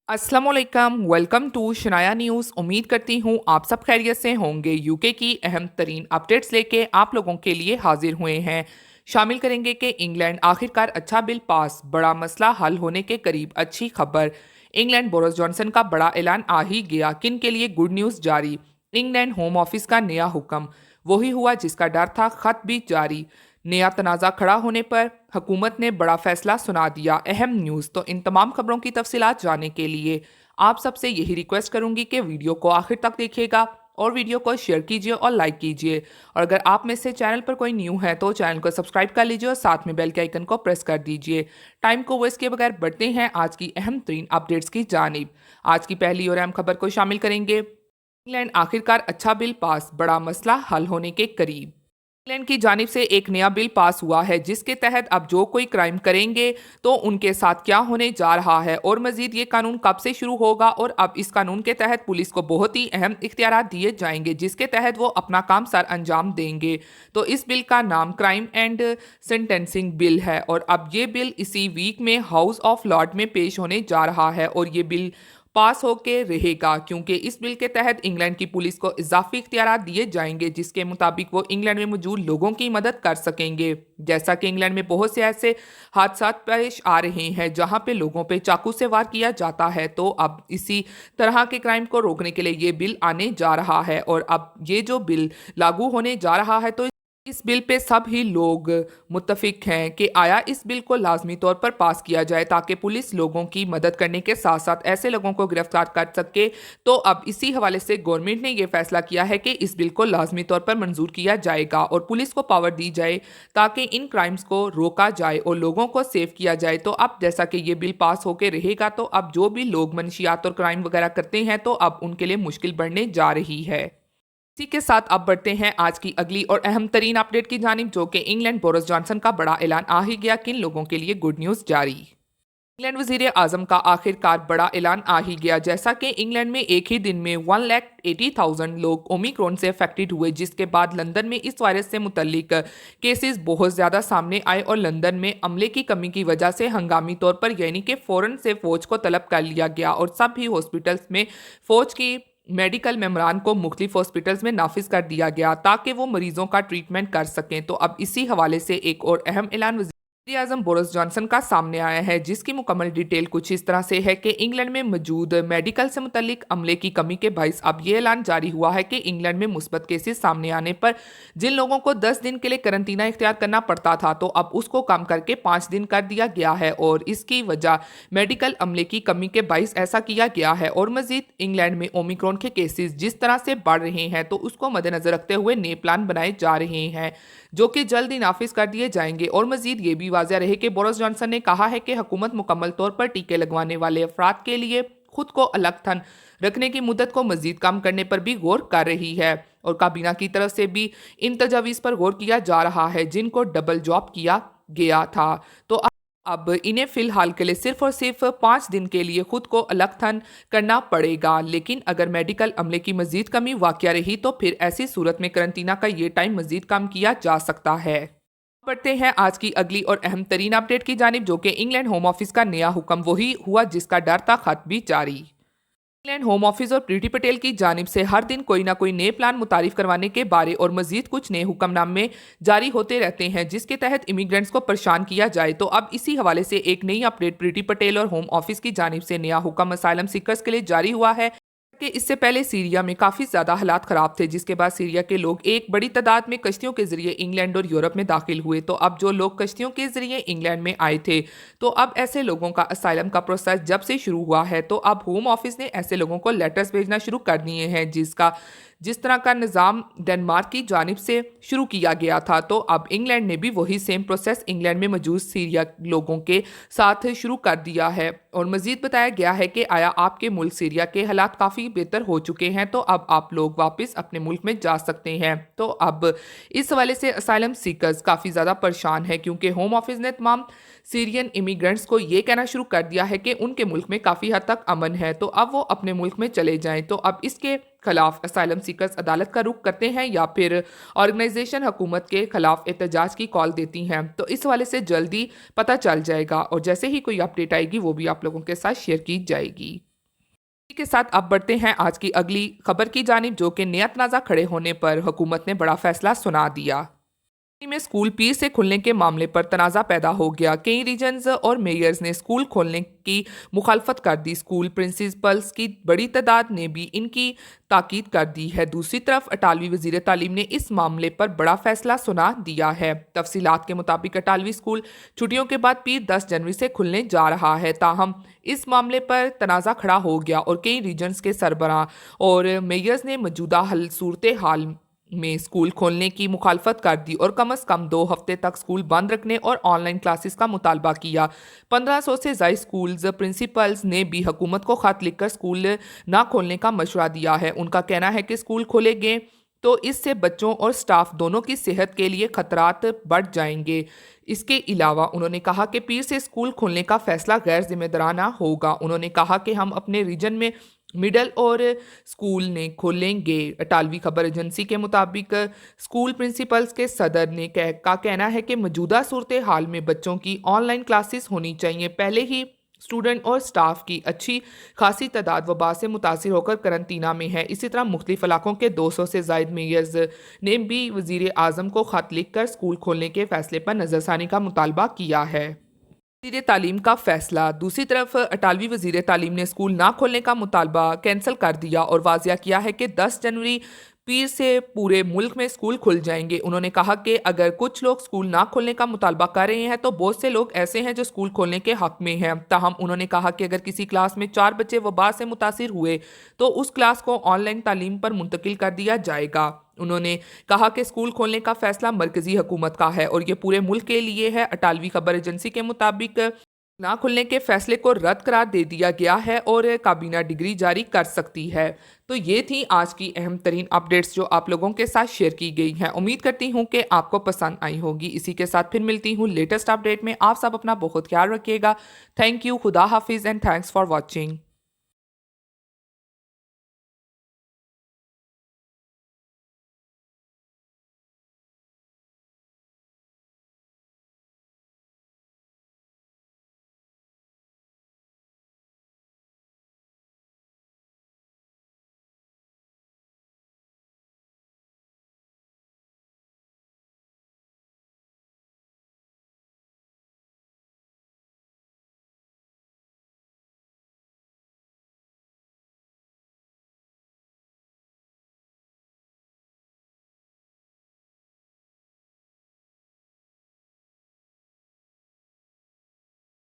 अस्सलामुअलैकुम, welcome to Shanaya news. उम्मीद करती हूँ आप सब खैरियत से होंगे। यूके की अहम तरीन अपडेट्स लेके आप लोगों के लिए हाजिर हुए हैं। शामिल करेंगे कि इंग्लैंड आखिरकार अच्छा बिल पास, बड़ा मसला हल होने के करीब। अच्छी खबर, इंग्लैंड बोरिस जॉनसन का बड़ा ऐलान आ ही गया। किन के लिए गुड न्यूज़ जारी। इंग्लैंड होम ऑफिस का नया हुक्म, वही हुआ जिसका डर था, खत भी जारी। नया तनाज़ा खड़ा होने पर हुकूमत ने बड़ा फैसला सुना दिया। अहम न्यूज़। तो इन तमाम खबरों की तफसीलात जानने के लिए आप सबसे यही रिक्वेस्ट करूंगी कि वीडियो को आखिर तक देखिएगा और वीडियो को शेयर कीजिए और लाइक कीजिए। और अगर आप में से चैनल पर कोई न्यू है तो चैनल को सब्सक्राइब कर लीजिए और साथ में बेल के आइकन को प्रेस कर दीजिए। टाइम को वेस्ट किए बगैर बढ़ते हैं आज की अहम तरीन अपडेट्स की जानिब। आज की पहली और अहम खबर को शामिल करेंगे। इंग्लैंड आखिरकार अच्छा बिल पास, बड़ा मसला हल होने के करीब। इंग्लैंड की जानिब से एक नया बिल पास हुआ है जिसके तहत अब जो कोई क्राइम करेंगे तो उनके साथ क्या होने जा रहा है और मजीद ये कानून कब से शुरू होगा। और अब इस कानून के तहत पुलिस को बहुत ही अहम इख्तियारात दिए जाएंगे जिसके तहत वो अपना काम सर अंजाम देंगे। तो इस बिल का नाम क्राइम एंड सेंटेंसिंग बिल है और अब ये बिल इसी वीक में हाउस ऑफ लॉर्ड में पेश होने जा रहा है और ये बिल पास होके रहेगा क्योंकि इस बिल के तहत इंग्लैंड की पुलिस को इजाफी इख्तियारात दिए जाएंगे जिसके मुताबिक वो इंग्लैंड में मौजूद लोगों की मदद कर सकेंगे। जैसा कि इंग्लैंड में बहुत से ऐसे हादसा पेश आ रहे हैं जहां पे लोगों पे चाकू से वार किया जाता है, तो अब इसी तरह के क्राइम को रोकने के लिए ये बिल आने जा रहा है। और अब ये जो बिल लागू होने जा रहा है तो इस बिल पे सब ही लोग मुत्तफिक हैं कि आया इस बिल को लाजमी तौर पर पास किया जाए ताकि पुलिस लोगों की मदद करने के साथ साथ ऐसे लोगों को गिरफ्तार कर सके। तो अब इसी हवाले से गवर्नमेंट ने यह फैसला किया है कि इस बिल को लाजमी तौर पर मंजूर किया जाएगा और पुलिस को पावर दी जाए ताकि इन क्राइम्स को रोका जाए और लोगों को सेव किया जाए। तो अब जैसा कि ये बिल पास होकर रहेगा तो अब जो भी लोग मनशियात और क्राइम वगैरह करते हैं तो अब उनके लिए मुश्किल बढ़ने जा रही है। इसी के साथ अब बढ़ते हैं आज की अगली और अहम तरीन अपडेट की जानिब, जो कि इंग्लैंड बोरिस जॉनसन का बड़ा ऐलान आ ही गया। किन लोगों के लिए गुड न्यूज़ जारी। इंग्लैंड वजीर आजम का आखिरकार बड़ा ऐलान आ ही गया। जैसा कि इंग्लैंड में एक ही दिन में 1,80,000 लोग ओमिक्रॉन से अफेक्टेड हुए जिसके बाद लंदन में इस वायरस से मुतल्लिक केसेस बहुत ज़्यादा सामने आए और लंदन में अमले की कमी की वजह से हंगामी तौर पर यानी कि फ़ौरन से फ़ौज को तलब कर लिया गया और सभी हॉस्पिटल्स में फ़ौज की मेडिकल मेमोरान को मुख्तलिफ हॉस्पिटल्स में नाफिज कर दिया गया ताकि वो मरीजों का ट्रीटमेंट कर सकें। तो अब इसी हवाले से एक और अहम ऐलान वज़ीर आज़म बोरिस जॉनसन का सामने आया है जिसकी मुकम्मल डिटेल कुछ इस तरह से है कि इंग्लैंड में मौजूद मेडिकल से मुतल्लिक अमले की कमी के बायस अब ये ऐलान जारी हुआ है कि इंग्लैंड में मुस्बत केसेस सामने आने पर जिन लोगों को 10 दिन के लिए करंतना इख्तियार करना पड़ता था तो अब उसको कम करके 5 दिन कर दिया गया है और इसकी वजह मेडिकल अमले की कमी के बायस ऐसा किया गया है। और मजीद इंग्लैंड में ओमिक्रॉन के केसेस जिस तरह से बढ़ रहे हैं तो उसको मद्देनजर रखते हुए नए प्लान बनाए जा रहे हैं जो कि जल्द ही नाफिज कर दिए जाएंगे। और मजीद ये भी वाज़ेह रहे कि बोरिस जॉनसन ने कहा है कि हुकूमत मुकम्मल तौर पर टीके लगवाने वाले अफराद के लिए खुद को अलग थन रखने की मुद्दत को मजीद कम करने पर भी गौर कर रही है और काबीना की तरफ से भी इन तजावीज़ पर गौर किया जा रहा है जिनको डबल जॉब किया गया था। तो अब इन्हें फिलहाल के लिए सिर्फ और सिर्फ 5 दिन के लिए खुद को अलग थन करना पड़ेगा, लेकिन अगर मेडिकल अमले की मजीद कमी वाक़या रही तो फिर ऐसी सूरत में करंतना का ये टाइम मजीद कम किया जा सकता है। बढ़ते हैं आज की अगली और अहम तरीन अपडेट की जानिब, जो कि इंग्लैंड होम ऑफिस का नया हुक्म, वही हुआ जिसका डर था, खत भी जारी। इंग्लैंड होम ऑफिस और प्रीति पटेल की जानिब से हर दिन कोई ना कोई नए प्लान मुतारिफ करवाने के बारे और मजीद कुछ नए हुक्मनामे जारी होते रहते हैं जिसके तहत इमिग्रेंट्स को परेशान किया जाए। तो अब इसी हवाले से एक नई अपडेट प्रीति पटेल और होम ऑफिस की जानिब से नया हुक्म असाइलम सीकर्स के लिए जारी हुआ है कि इससे पहले सीरिया में काफ़ी ज़्यादा हालात ख़राब थे जिसके बाद सीरिया के लोग एक बड़ी तादाद में कश्तियों के ज़रिए इंग्लैंड और यूरोप में दाखिल हुए। तो अब जो लोग कश्तियों के ज़रिए इंग्लैंड में आए थे तो अब ऐसे लोगों का असाइलम का प्रोसेस जब से शुरू हुआ है तो अब होम ऑफिस ने ऐसे लोगों को लेटर्स भेजना शुरू कर दिए हैं जिस तरह का निज़ाम डेनमार्क की जानिब से शुरू किया गया था। तो अब इंग्लैंड ने भी वही सेम प्रोसेस इंग्लैंड में मौजूद सीरिया लोगों के साथ शुरू कर दिया है और मज़ीद बताया गया है कि आया आपके मुल्क सीरिया के हालात काफ़ी बेहतर हो चुके हैं तो अब आप लोग वापस अपने मुल्क में जा सकते हैं। तो अब इस हवाले से असाइलम सीकर्स काफ़ी ज़्यादा परेशान है क्योंकि होम ऑफिस ने तमाम सीरियन इमिग्रेंट्स को ये कहना शुरू कर दिया है कि उनके मुल्क में काफ़ी हद तक अमन है तो अब वो अपने मुल्क में चले जाएं। तो अब इसके खिलाफ असाइलम सीकर्स अदालत का रुख करते हैं या फिर ऑर्गेनाइजेशन हुकूमत के खिलाफ एहतजाज की कॉल देती हैं। तो इस वाले से जल्दी पता चल जाएगा और जैसे ही कोई अपडेट आएगी वो भी आप लोगों के साथ शेयर की जाएगी। इसी के साथ अब बढ़ते हैं आज की अगली खबर की जानिब, जो कि नया तनाज़ा खड़े होने पर हुकूमत ने बड़ा फैसला सुना दिया। में स्कूल पीर से खुलने के मामले पर तनाज़ा पैदा हो गया। कई रीजन्स और मेयर्स ने स्कूल खोलने की मुखालफत कर दी। स्कूल प्रिंसिपल्स की बड़ी तादाद ने भी इनकी ताकीद कर दी है। दूसरी तरफ अटालवी वज़ीर तालीम ने इस मामले पर बड़ा फैसला सुना दिया है। तफसीलात के मुताबिक अटालवी स्कूल छुट्टियों के बाद पीर 10 जनवरी से खुलने जा रहा है। ताहम इस मामले पर तनाज़ा खड़ा हो गया और कई रीजन्स के सरबराह और मेयर्स ने मौजूदा सूरत हाल में स्कूल खोलने की मुखालफत कर दी और कम अज़ कम 2 हफ्ते तक स्कूल बंद रखने और ऑनलाइन क्लासेस का मुतालबा किया। 1500 से ज़ायद स्कूल्स प्रिंसिपल्स ने भी हुकूमत को ख़त लिखकर स्कूल ना खोलने का मशवरा दिया है। उनका कहना है कि स्कूल खोले गए तो इससे बच्चों और स्टाफ दोनों की सेहत के लिए खतरात बढ़ जाएंगे। इसके अलावा उन्होंने कहा कि पीर से स्कूल खोलने का फैसला गैर जिम्मेदाराना होगा। उन्होंने कहा कि हम अपने रीजन में मिडल और स्कूल ने खोलेंगे। अटालवी खबर एजेंसी के मुताबिक स्कूल प्रिंसिपल्स के सदर ने का कहना है कि मौजूदा सूरत हाल में बच्चों की ऑनलाइन क्लासेस होनी चाहिए। पहले ही स्टूडेंट और स्टाफ की अच्छी खासी तादाद वबा से मुतासिर होकर करंतना में है। इसी तरह मुख्तलिफ इलाकों के 200 से ज़ायद मेयर्स ने भी वज़ीर आज़म को ख़त लिख कर स्कूल खोलने के फैसले पर नज़रसानी का मुतालबा किया है। वज़ीर तालीम का फैसला। दूसरी तरफ अटालवी वज़ीर तालीम ने स्कूल ना खोलने का मुतालबा कैंसिल कर दिया और वाज़िया किया है कि 10 जनवरी पीर से पूरे मुल्क में स्कूल खुल जाएंगे। उन्होंने कहा कि अगर कुछ लोग स्कूल ना खोलने का मुतालबा कर रहे हैं तो बहुत से लोग ऐसे हैं जो स्कूल खोलने के हक़ में हैं। ताहम उन्होंने कहा कि अगर किसी क्लास में 4 बच्चे वबा से मुतासिर हुए तो उस क्लास को ऑनलाइन तालीम पर मुंतकिल कर दिया जाएगा। उन्होंने कहा कि स्कूल खोलने का फैसला मरकजी हुकूमत का है और ये पूरे मुल्क के लिए है। अटालवी खबर एजेंसी के मुताबिक ना खुलने के फैसले को रद्द करार दे दिया गया है और काबीना डिग्री जारी कर सकती है। तो ये थी आज की अहम तरीन अपडेट्स जो आप लोगों के साथ शेयर की गई हैं। उम्मीद करती हूँ कि आपको पसंद आई होगी। इसी के साथ फिर मिलती हूँ लेटेस्ट अपडेट में। आप सब अपना बहुत ख्याल रखिएगा। थैंक यू, खुदा हाफिज़ एंड थैंक्स फॉर वॉचिंग।